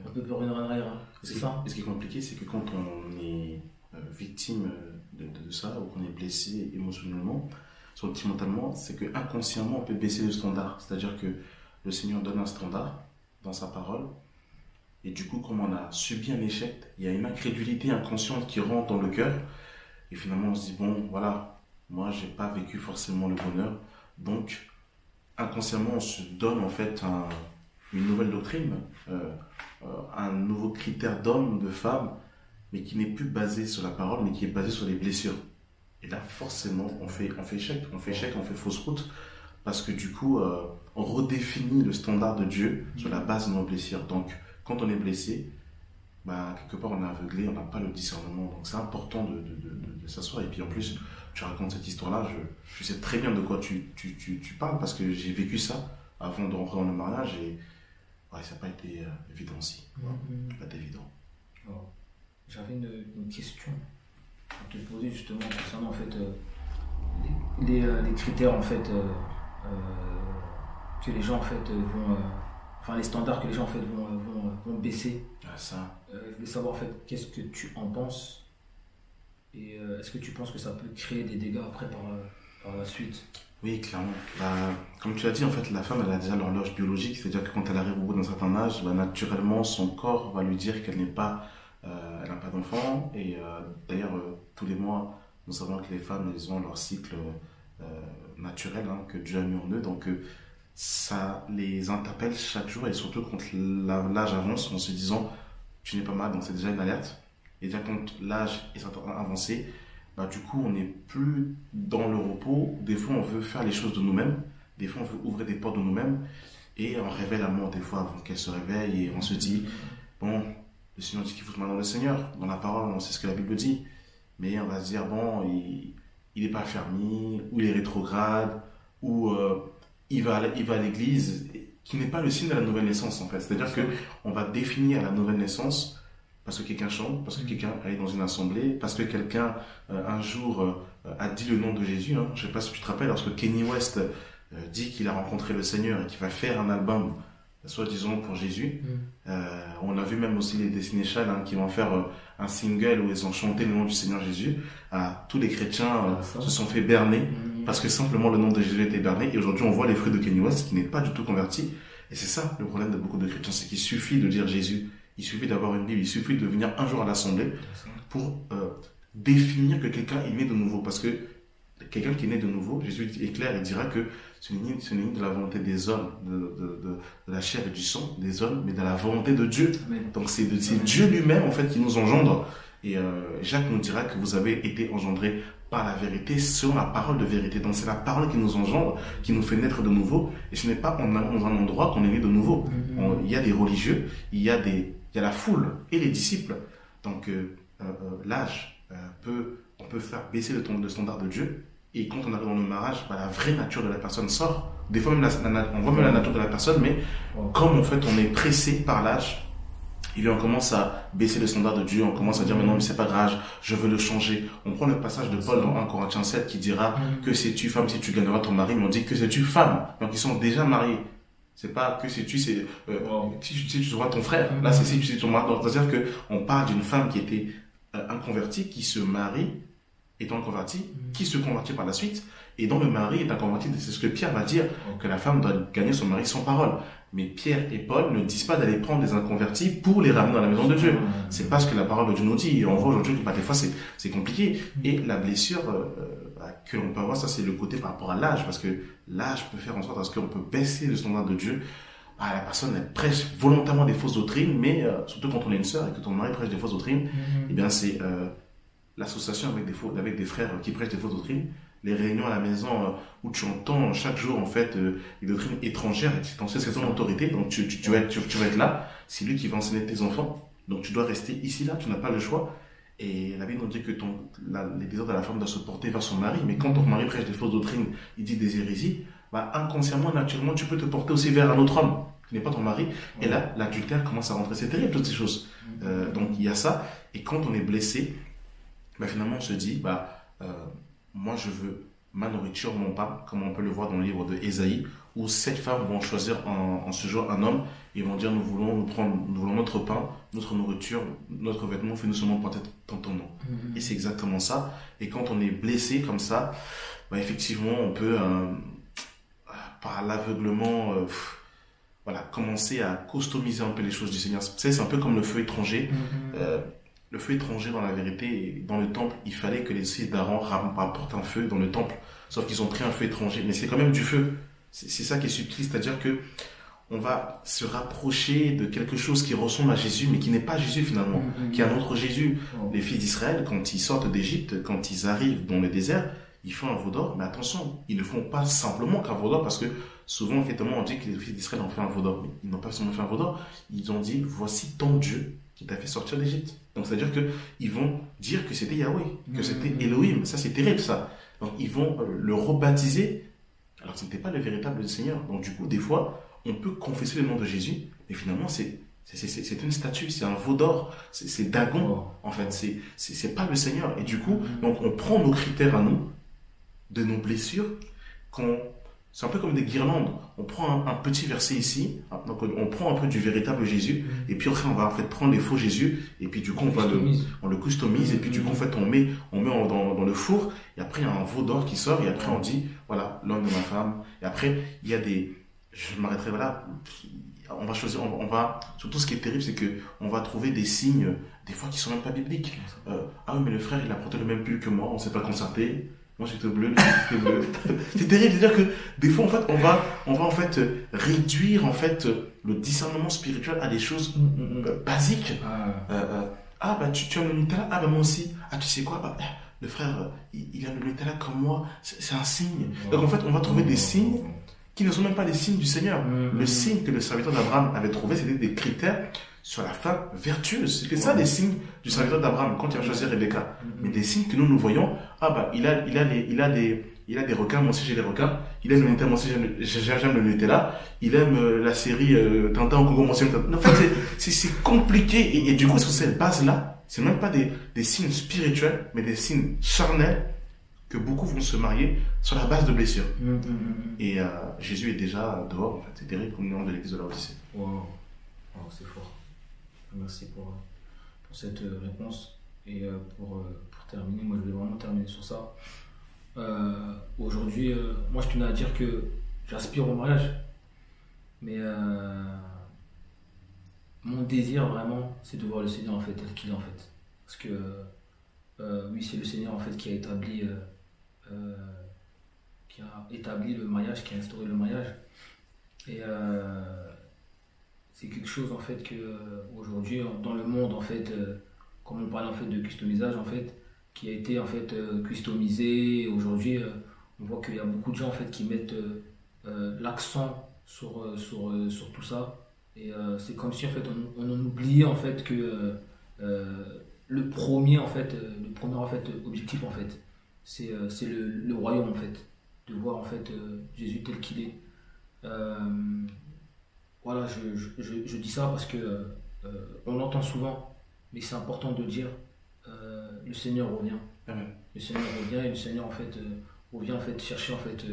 on peut plus rien en arrière, hein. C'est ça. Et ce qui est compliqué, c'est que quand on est victime de ça, ou qu'on est blessé émotionnellement, sentimentalement, c'est que inconsciemment on peut baisser le standard, c'est-à-dire que le Seigneur donne un standard dans sa parole, et du coup, comme on a subi un échec, il y a une incrédulité inconsciente qui rentre dans le cœur, et finalement on se dit, bon voilà, moi j'ai pas vécu forcément le bonheur, donc inconsciemment on se donne en fait une nouvelle doctrine, un nouveau critère d'homme, de femme, mais qui n'est plus basé sur la parole, mais qui est basé sur les blessures. Et là, forcément, on fait échec, on fait fausse route, parce que du coup, on redéfinit le standard de Dieu sur la base de nos blessures. Donc, quand on est blessé, quelque part, on est aveuglé, on n'a pas le discernement. Donc, c'est important de s'asseoir. Et puis, en plus, tu racontes cette histoire-là, je sais très bien de quoi tu parles, parce que j'ai vécu ça avant de rentrer dans le mariage, et ouais, ça n'a pas été évident aussi. Pas évident. J'avais une question à te poser justement concernant en fait les critères en fait que les gens en fait vont les standards que les gens en fait vont baisser. Ça. Je voulais savoir en fait qu'est-ce que tu en penses et est-ce que tu penses que ça peut créer des dégâts après par la suite? Oui, clairement. Comme tu as dit, en fait, la femme, elle a déjà l'horloge biologique, c'est-à-dire que quand elle arrive au bout d'un certain âge, naturellement, son corps va lui dire qu'elle n'a pas d'enfant. Et d'ailleurs, tous les mois, nous savons que les femmes, elles ont leur cycle naturel, que Dieu a mis en eux. Donc, ça les interpelle chaque jour, et surtout quand l'âge avance, en se disant, tu n'es pas mal, donc c'est déjà une alerte. Et déjà, quand l'âge est avancé, du coup, on n'est plus dans le repos. Des fois, on veut faire les choses de nous-mêmes. Des fois, on veut ouvrir des portes de nous-mêmes. Et on réveille la mort des fois avant qu'elle se réveille. Et on se dit, bon, le Seigneur dit qu'il faut se mettre dans le Seigneur. Dans la parole, on sait ce que la Bible dit. Mais on va se dire, bon, il n'est pas fermé, ou il est rétrograde, ou il va à l'église, qui n'est pas le signe de la nouvelle naissance, en fait. C'est-à-dire qu'on va définir la nouvelle naissance parce que quelqu'un chante, parce que quelqu'un est dans une assemblée, parce que quelqu'un, un jour, a dit le nom de Jésus. Je ne sais pas si tu te rappelles, lorsque Kanye West dit qu'il a rencontré le Seigneur et qu'il va faire un album, soi-disant pour Jésus. On a vu même aussi les Destiny Child qui vont faire un single où ils ont chanté le nom du Seigneur Jésus. Tous les chrétiens se sont fait berner parce que simplement le nom de Jésus était berné. Et aujourd'hui, on voit les fruits de Kanye West qui n'est pas du tout converti. Et c'est ça le problème de beaucoup de chrétiens, c'est qu'il suffit de dire Jésus. Il suffit d'avoir une Bible, il suffit de venir un jour à l'assemblée pour définir que quelqu'un est né de nouveau. Parce que quelqu'un qui est né de nouveau, Jésus est clair, il dira que ce n'est ni de la volonté des hommes, de la chair et du sang des hommes, mais de la volonté de Dieu. Amen. Donc c'est Dieu lui-même en fait qui nous engendre. Et Jacques nous dira que vous avez été engendrés par la vérité, selon la parole de vérité. Donc c'est la parole qui nous engendre, qui nous fait naître de nouveau. Et ce n'est pas dans un endroit qu'on est né de nouveau. Il y a des religieux, il y a la foule et les disciples. Donc l'âge on peut faire baisser le standard de Dieu. Et quand on arrive dans le mariage, la vraie nature de la personne sort. Des fois même on voit même la nature de la personne, mais comme en fait on est pressé par l'âge, et bien on commence à baisser le standard de Dieu, on commence à dire mais non mais c'est pas grave, je veux le changer. On prend le passage de Paul dans 1 Corinthiens 7 qui dira que sais-tu femme si tu gagneras ton mari, mais on dit que sais-tu femme, donc ils sont déjà mariés. C'est pas que sais-tu, c'est si tu auras ton frère, là c'est si tu sais ton mari. C'est-à-dire que on parle d'une femme qui était inconvertie, qui se marie étant convertie, qui se convertit par la suite, et dont le mari est inconverti. C'est ce que Pierre va dire, que la femme doit gagner son mari sans parole. Mais Pierre et Paul ne disent pas d'aller prendre des inconvertis pour les ramener dans la maison de Dieu. C'est pas ce que la parole de Dieu nous dit. Et on voit aujourd'hui que des fois c'est compliqué. Et la blessure que l'on peut avoir, ça c'est le côté par rapport à l'âge, parce que l'âge peut faire en sorte à ce qu'on peut baisser le standard de Dieu. La personne elle prêche volontairement des fausses doctrines, mais surtout quand on est une sœur et que ton mari prêche des fausses doctrines, et bien c'est l'association avec des frères qui prêchent des fausses doctrines, les réunions à la maison où tu entends chaque jour en fait les doctrines étrangères, et c'est ton autorité, donc tu vas être là, c'est lui qui va enseigner tes enfants, donc tu dois rester ici là, tu n'as pas le choix. Et la Bible nous dit que les désirs de la femme doivent se porter vers son mari, mais quand ton mari prêche des fausses doctrines, il dit des hérésies, inconsciemment, naturellement, tu peux te porter aussi vers un autre homme qui n'est pas ton mari, et là l'adultère commence à rentrer. C'est terrible toutes ces choses. Donc il y a ça, et quand on est blessé, finalement on se dit moi je veux ma nourriture, mon pain, comme on peut le voir dans le livre de Ésaïe, où 7 femmes vont choisir en ce jour un homme, et vont dire nous voulons notre pain, notre nourriture, notre vêtement, fais-nous seulement porter ton nom. Et c'est exactement ça. Et quand on est blessé comme ça, effectivement on peut par l'aveuglement commencer à customiser un peu les choses du Seigneur. C'est un peu comme le feu étranger. Le feu étranger, dans la vérité, dans le temple, il fallait que les fils d'Aaron rapportent un feu dans le temple. Sauf qu'ils ont pris un feu étranger. Mais c'est quand même du feu. C'est ça qui est subtil. C'est-à-dire que on va se rapprocher de quelque chose qui ressemble à Jésus, mais qui n'est pas Jésus finalement, qui est un autre Jésus. Les fils d'Israël, quand ils sortent d'Égypte, quand ils arrivent dans le désert, ils font un veau d'or, mais attention, ils ne font pas simplement qu'un veau d'or, parce que souvent, effectivement, on dit que les fils d'Israël ont fait un veau d'or, mais ils n'ont pas seulement fait un veau d'or, ils ont dit, voici ton Dieu qui t'a fait sortir d'Égypte. Donc, c'est-à-dire qu'ils vont dire que c'était Yahweh, que c'était Elohim. Ça, c'est terrible, ça. Donc, ils vont le rebaptiser, alors que ce n'était pas le véritable Seigneur. Donc, du coup, des fois, on peut confesser le nom de Jésus, mais finalement, c'est une statue, c'est un veau d'or, c'est Dagon, en fait, c'est pas le Seigneur. Et du coup, donc, on prend nos critères à nous, de nos blessures, c'est un peu comme des guirlandes. On prend un petit verset ici, donc on prend un peu du véritable Jésus, et puis après on va en fait prendre les faux Jésus, et puis du coup on le customise, et puis du coup en fait on met dans le four, et après il y a un veau d'or qui sort, et après on dit voilà l'homme de ma femme. Et après il y a je m'arrêterai voilà. On va choisir, surtout ce qui est terrible, c'est que on va trouver des signes, des fois qui sont même pas bibliques. Ah oui, mais le frère il a porté le même pull que moi, on s'est pas concerté. Moi j'étais bleu, lui j'étais bleu. C'est terrible, c'est-à-dire que des fois en fait on va en fait réduire en fait le discernement spirituel à des choses basiques. Ah bah tu as le Nutella, ah bah moi aussi. Ah tu sais quoi, bah, le frère il a le Nutella comme moi, c'est un signe. Donc en fait on va trouver des signes qui ne sont même pas des signes du Seigneur. Le signe que le serviteur d'Abraham avait trouvé, c'était des critères sur la femme vertueuse. C'était ça les signes du serviteur d'Abraham quand il a choisi Rebecca. Mais des signes que nous voyons, ah bah il a des requins, moi aussi j'ai des requins. Il aime le Nutella, moi aussi j'aime le Nutella. Il aime la série Tintin au Congo, moi aussi j'aime Tintin. En fait c'est compliqué et du coup sur cette base-là, c'est même pas des signes spirituels, mais des signes charnels que beaucoup vont se marier sur la base de blessures. Et Jésus est déjà dehors en fait. C'est terrible comme nom de l'église de la Odyssée. Wow, c'est fort. Merci pour cette réponse. Et pour terminer, moi je vais vraiment terminer sur ça. Aujourd'hui, moi je tenais à dire que j'aspire au mariage, mais mon désir vraiment, c'est de voir le Seigneur en fait tel qu'il est en fait. Parce que oui, c'est le Seigneur en fait qui a établi le mariage, qui a instauré le mariage. Et c'est quelque chose en fait que aujourd'hui dans le monde en fait, comme on parle en fait de customisage en fait, qui a été en fait customisé. Aujourd'hui, on voit qu'il y a beaucoup de gens en fait qui mettent l'accent sur tout ça. Et c'est comme si en fait on en oubliait en fait que le premier objectif en fait, c'est le royaume en fait, de voir en fait Jésus tel qu'il est. Voilà, je dis ça parce que on l'entend souvent, mais c'est important de dire le Seigneur revient. Le Seigneur revient et le Seigneur en fait revient en fait chercher en fait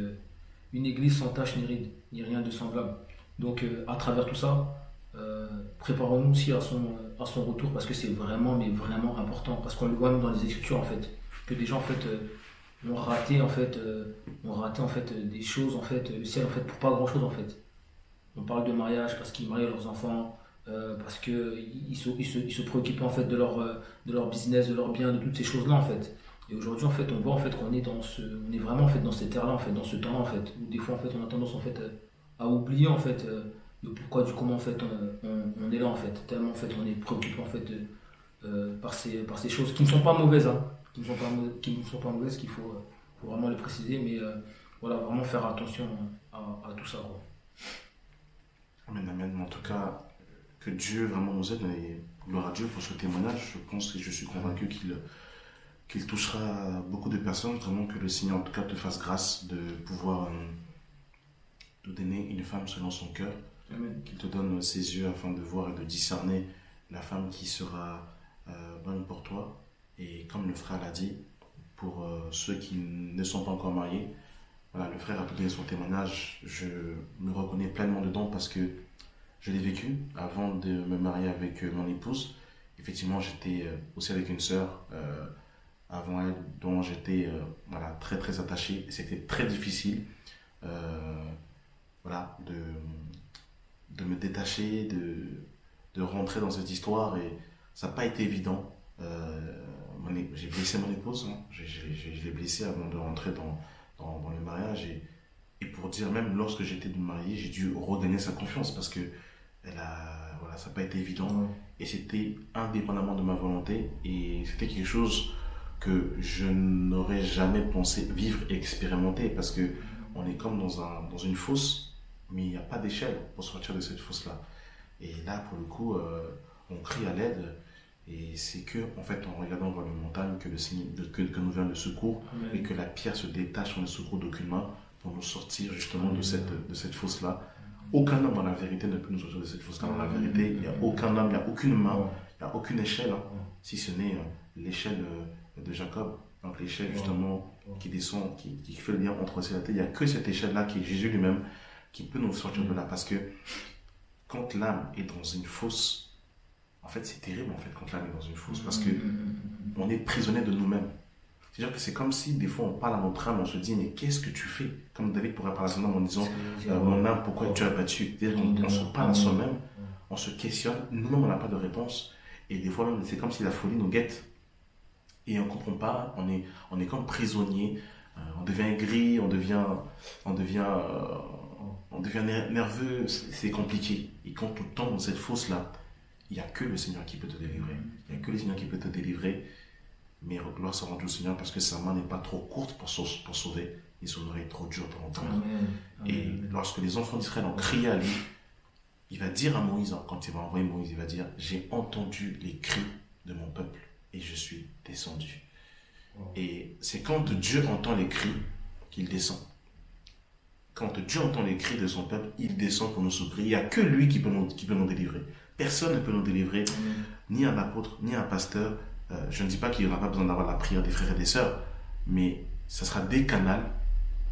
une église sans tache ni ride, ni rien de semblable. Donc à travers tout ça, préparons-nous aussi à son retour, parce que c'est vraiment mais vraiment important, parce qu'on le voit même dans les Écritures en fait, que des gens en fait ont raté en fait des choses en fait, le ciel en fait pour pas grand chose en fait. On parle de mariage parce qu'ils marient leurs enfants, parce qu'ils se préoccupaient en fait de leur business, de leurs biens, de toutes ces choses là en fait. Et aujourd'hui en fait on voit en fait qu'on est on est vraiment en fait dans cette ère là en fait, dans ce temps là en fait, où des fois en fait on a tendance en fait à oublier en fait le pourquoi du comment en fait on est là en fait, tellement en fait on est préoccupé en fait par ces choses qui ne sont pas mauvaises, hein, qui ne sont pas mauvaises, qu'il faut vraiment le préciser, mais voilà, vraiment faire attention à tout ça quoi. Amen, amen. En tout cas, que Dieu vraiment nous aide, et gloire à Dieu pour ce témoignage. Je pense et je suis convaincu qu'il touchera beaucoup de personnes. Vraiment que le Seigneur en tout cas te fasse grâce de pouvoir te donner une femme selon son cœur. Amen. Qu'il te donne ses yeux afin de voir et de discerner la femme qui sera bonne pour toi. Et comme le frère l'a dit, pour ceux qui ne sont pas encore mariés, voilà, le frère a pu donner son témoignage. Je me reconnais pleinement dedans parce que je l'ai vécu avant de me marier avec mon épouse. Effectivement, j'étais aussi avec une sœur avant elle, dont j'étais voilà, très très attaché. C'était très difficile voilà, de me détacher, de rentrer dans cette histoire, et ça n'a pas été évident. J'ai blessé mon épouse, hein. Je l'ai blessée avant de rentrer dans le mariage, Et pour dire même, lorsque j'étais marié, j'ai dû regagner sa confiance parce que voilà, ça n'a pas été évident. Et c'était indépendamment de ma volonté. Et c'était quelque chose que je n'aurais jamais pensé vivre et expérimenter parce que on est comme dans une fosse, mais il n'y a pas d'échelle pour sortir de cette fosse-là. Et là, pour le coup, on crie à l'aide. Et c'est que, en fait, en regardant vers les montagnes, que nous vient le secours. Amen. Et que la pierre se détache, on ne secoue d'aucune main pour nous sortir justement de cette fosse-là. Aucun homme, dans la vérité, ne peut nous sortir de cette fosse-là. Dans la vérité, il n'y a aucun homme, il n'y a aucune main, il n'y a aucune échelle, hein, si ce n'est l'échelle de Jacob. Donc l'échelle justement qui descend, qui fait le lien entre ciel et la terre. Il n'y a que cette échelle-là qui est Jésus lui-même qui peut nous sortir de là. Parce que quand l'âme est dans une fosse, en fait, c'est terrible en fait quand l'âme est dans une fosse parce que on est prisonnier de nous-mêmes. C'est-à-dire que c'est comme si des fois on parle à notre âme, on se dit mais qu'est-ce que tu fais? Comme David pourrait parler à son âme en disant mon âme, pourquoi tu as battu? C'est-à-dire qu'on se parle à soi-même, on se questionne, nous-mêmes on n'a pas de réponse et des fois même c'est comme si la folie nous guette et on ne comprend pas, on est comme prisonnier, on devient aigri, on devient nerveux, c'est compliqué. Et quand on tombe dans cette fosse-là, il n'y a que le Seigneur qui peut te délivrer. Il n'y a que le Seigneur qui peut te délivrer. Mais gloire soit rendue au Seigneur parce que sa main n'est pas trop courte pour sauver et son oreille trop dure pour entendre. Et lorsque les enfants d'Israël ont crié à lui, il va dire à Moïse, quand il va envoyer Moïse, il va dire « J'ai entendu les cris de mon peuple et je suis descendu. » Et c'est quand Dieu entend les cris qu'il descend. Quand Dieu entend les cris de son peuple, il descend pour nous secourir. Il n'y a que lui qui peut nous délivrer. Personne ne peut nous délivrer, ni un apôtre, ni un pasteur. Je ne dis pas qu'il n'y aura pas besoin d'avoir la prière des frères et des sœurs, mais ça sera des canaux.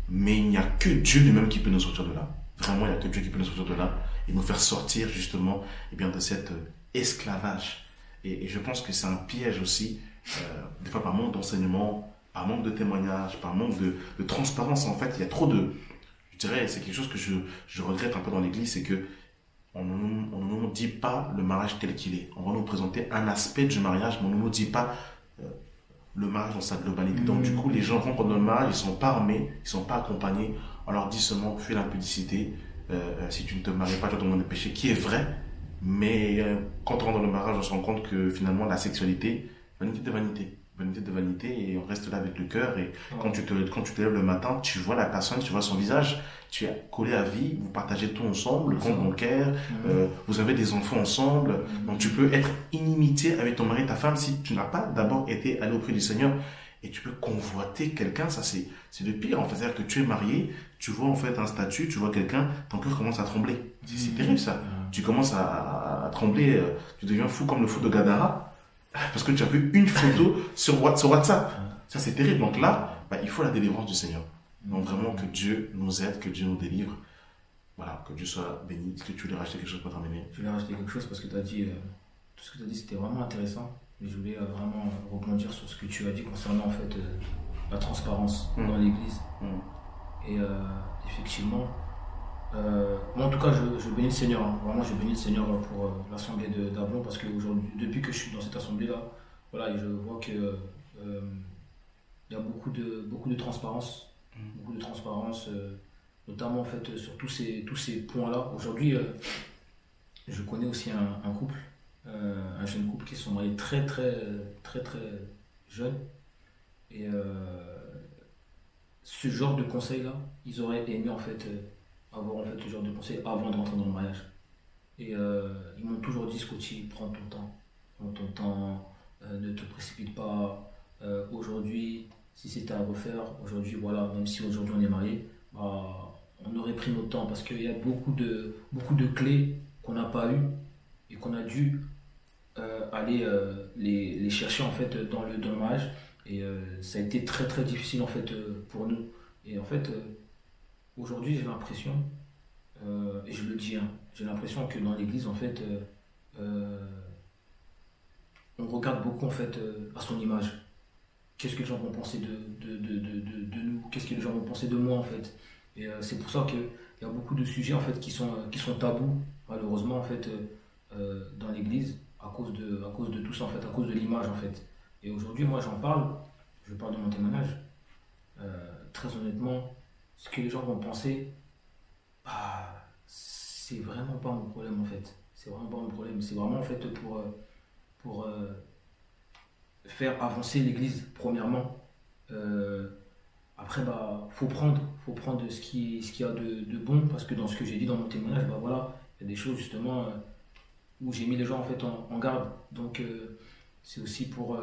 Mais il n'y a que Dieu lui-même qui peut nous sortir de là. Vraiment, il n'y a que Dieu qui peut nous sortir de là et nous faire sortir justement de cet esclavage. Et je pense que c'est un piège aussi, des fois par manque d'enseignement, par manque de témoignage, par manque de transparence. En fait, il y a trop de... Je dirais, c'est quelque chose que je regrette un peu dans l'église, c'est que on ne nous dit pas le mariage tel qu'il est. On va nous présenter un aspect du mariage, mais on ne nous dit pas le mariage dans sa globalité. Donc du coup, les gens rentrent dans le mariage, ils ne sont pas armés, ils ne sont pas accompagnés. On leur dit seulement, fais l'impudicité. Si tu ne te maries pas, tu vas tomber dans le péché, qui est vrai. Mais quand on rentre dans le mariage, on se rend compte que finalement, la sexualité, vanité de vanité. Vanité de vanité, et on reste là avec le cœur. Et quand tu te lèves le matin, tu vois la personne, tu vois son visage, tu es collé à vie, vous partagez tout ensemble, le compte bancaire, vous avez des enfants ensemble. Donc tu peux être inimitié avec ton mari, ta femme, si tu n'as pas d'abord été allé auprès du Seigneur. Et tu peux convoiter quelqu'un, ça c'est le pire en fait. C'est-à-dire que tu es marié, tu vois en fait un statut, tu vois quelqu'un, ton cœur commence à trembler. C'est terrible ça. Tu commences à trembler, tu deviens fou comme le fou de Gadara. Parce que tu as vu une photo sur WhatsApp. Ça, c'est terrible. Donc là, il faut la délivrance du Seigneur. Donc vraiment que Dieu nous aide, que Dieu nous délivre. Voilà, que Dieu soit béni. Est-ce que tu voulais rajouter quelque chose pour terminer? Je voulais rajouter quelque chose parce que tu as dit, tout ce que tu as dit, c'était vraiment intéressant. Mais je voulais vraiment rebondir sur ce que tu as dit concernant en fait la transparence dans l'église. Et effectivement, moi en tout cas je bénis le Seigneur, hein. Vraiment je bénis le Seigneur pour l'assemblée d'Ablon parce que aujourd'hui, depuis que je suis dans cette assemblée là, voilà, je vois que il y a beaucoup de transparence, notamment en fait sur tous ces points là. Aujourd'hui je connais aussi un couple, un jeune couple qui sont mariés très jeunes et ce genre de conseils là, ils auraient aimé en fait avoir en fait ce genre de conseils avant de rentrer dans le mariage. Et ils m'ont toujours dit, Scotty, prends ton temps, ne te précipite pas. Aujourd'hui, si c'était à refaire, aujourd'hui, voilà, même si aujourd'hui on est marié, on aurait pris notre temps parce qu'il y a beaucoup de clés qu'on n'a pas eues et qu'on a dû aller les chercher en fait dans le mariage. Et ça a été très difficile en fait pour nous. Et en fait, aujourd'hui, j'ai l'impression, et je le dis, hein, j'ai l'impression que dans l'église, en fait, on regarde beaucoup en fait à son image. Qu'est-ce que les gens vont penser de nous? Qu'est-ce que les gens vont penser de moi en fait? Et c'est pour ça qu'il y a beaucoup de sujets en fait qui sont tabous, malheureusement en fait, dans l'église à cause de tout ça en fait, à cause de l'image en fait. Et aujourd'hui, moi, je parle de mon témoignage. Très honnêtement, ce que les gens vont penser, bah, c'est vraiment pas mon problème en fait. C'est vraiment pas mon problème. C'est vraiment en fait pour faire avancer l'église, premièrement. Après, bah, faut prendre ce qu'il y a de bon, parce que dans ce que j'ai dit dans mon témoignage, bah voilà, il y a des choses justement où j'ai mis les gens en fait en garde. Donc c'est aussi pour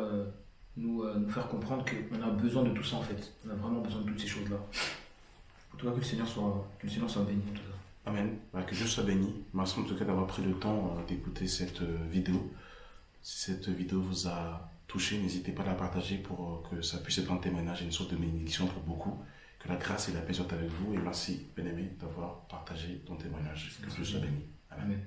nous faire comprendre qu'on a besoin de tout ça en fait. On a vraiment besoin de toutes ces choses-là. En tout cas, que le Seigneur soit béni en tout cas. Amen. Bah, que Dieu soit béni. Merci en tout cas d'avoir pris le temps d'écouter cette vidéo. Si cette vidéo vous a touché, n'hésitez pas à la partager pour que ça puisse être un témoignage et une source de bénédiction pour beaucoup. Que la grâce et la paix soient avec vous. Et merci, bien-aimé, d'avoir partagé ton témoignage. Que Dieu soit béni. Amen. Amen.